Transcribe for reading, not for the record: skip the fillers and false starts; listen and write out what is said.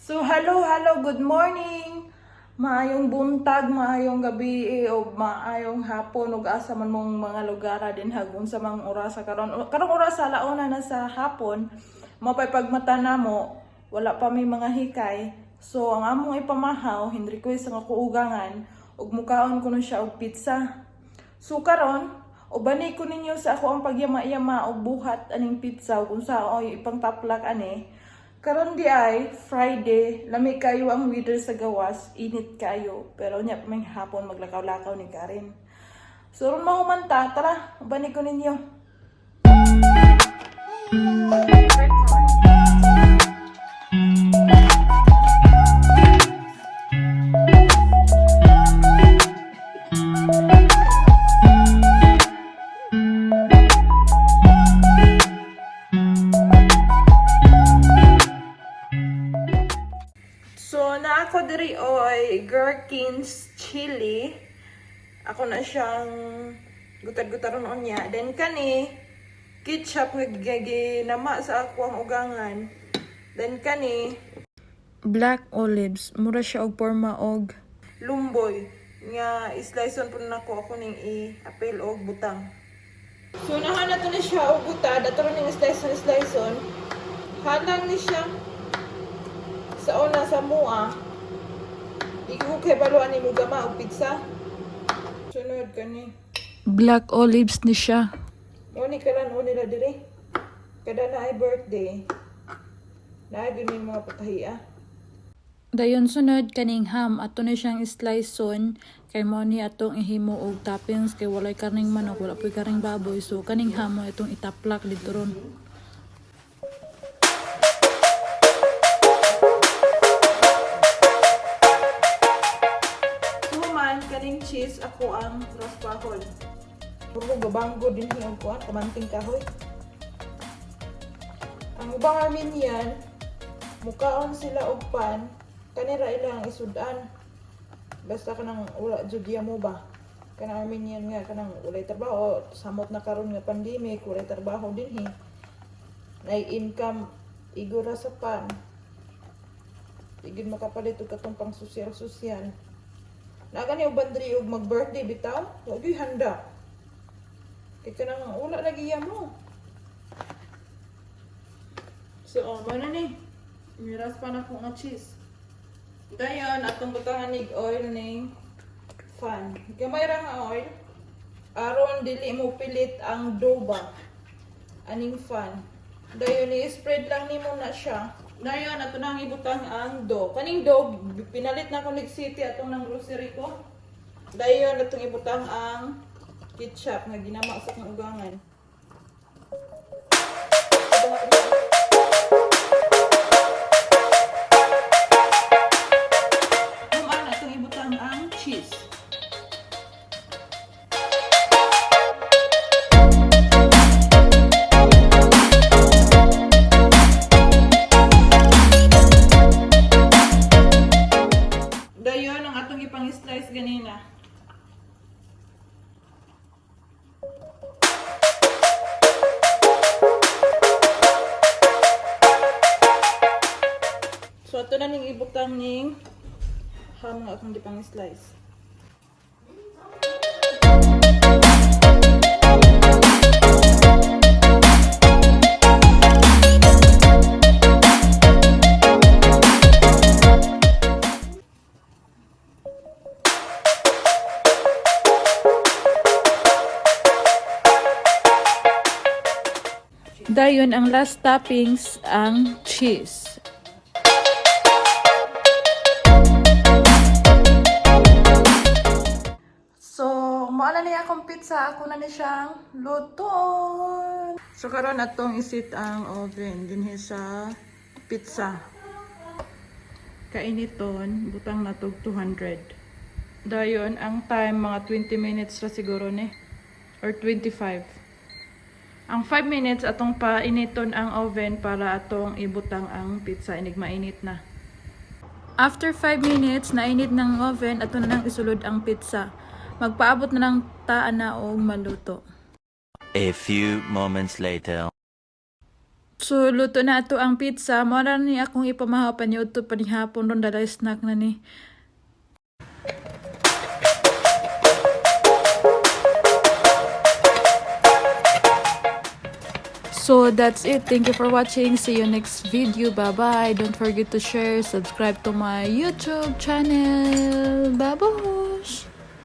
So, hello, good morning. Maayong buntag, maayong gabi, o maayong hapon, ug asa man mong mga lugar din hagun sa mga orasa karon. Karong oras sa launa na sa hapon, mapay pagmata namo, wala pa may mga hikay. So, ang among ipamahaw, hindi ko sa kuugangan, ug mukaon ko nun siya og pizza. So, karon, ubani ko ninyo sa ako ang pagyama-yama og buhat aning pizza kung saan ipang taplak ani. Karon di ay Friday, lamig kayo ang weather sa gawas, init kayo. Pero nya may hapon maglakaw-lakaw ni Karin. So ron mahumanta, tara, ubani ko ninyo. So, na ako diri oy gherkins chili. Ako na siyang gutad-gutaron niya. Then kani ketchup nga ginama sa ako ang ugangan. Then kani black olives, mura siya og porma og lumboy nga isliceon po nako ako ning i-apel og butang. So nahanap to ni siya og butad, ato ning sliceon. Hanang ni siya sa una sa mua, ikaw kay baluan ni mo gama o pizza. Sunod ka ni black olives ni siya. Muni ka lang nila diri. Kada na ay birthday. Naagin ni mga patahiya. Dayon sunod kaning ham ato na siyang sliceon kay mo ni atong ihimo og toppings kay walay karning manok, wala puy karning baboy. So kaning ham mo itong itaplak dito ron. Kaning cheese ako ang raspahol. Puro babanggo din hiyang kuan, kamanting kahoy. Ang ubang Armenian, mukaon sila og pan, kanira ilang isudan. Basta kanang wala judya mo ba? Kanang Armenian nga kanang walay trabaho, samot na karon nga pandemic, walay trabaho din hi. Nay income igura sa pan. Igid makapalit og katong pang sosyal. Nagani og bandri og mag-birthday bitaw, wa gyud handa. Kay kanang wala lagi mo. So, mana ni? Miras pa na ko nga cheese. Dayon atong butangan nig oil ning fan. Gamay ra nga oil. Aron dili mo pilit ang dough ba. Aning fan. Dayon i-spread lang nimo na siya. Dayon ato nang ibutang ang dough. Kaning dough pinalit na ko nig city atong nang grocery ko. Dayon atong ibutang ang ketchup nga ginama sa kong ugangan. Human atong ibutang ang cheese. Dayon ang atong ipang-slice ganina. So ato na ning ibutang ning ham nga akong ipang-slice. Dayon ang last toppings ang cheese. So, maala niya akong pizza, ako na ni siyang luton. So karon atong isit ang oven dinhi sa pizza. Kainiton, butang na tog 200. Dayon ang time mga 20 minutes ra siguro ni or 25. Ang 5 minutes atong painiton ang oven para atong ibutang ang pizza inig mainit na. After 5 minutes nainit ng oven, ato na nang isulod ang pizza. Magpaabot na ng taan na o maluto. A few moments later. So, luto na ato ang pizza. Mara ni akong ipamahapan niyo ito pa ni hapon ron dala snack na ni. So that's it. Thank you for watching. See you next video. Bye-bye. Don't forget to share, subscribe to my YouTube channel. Babush!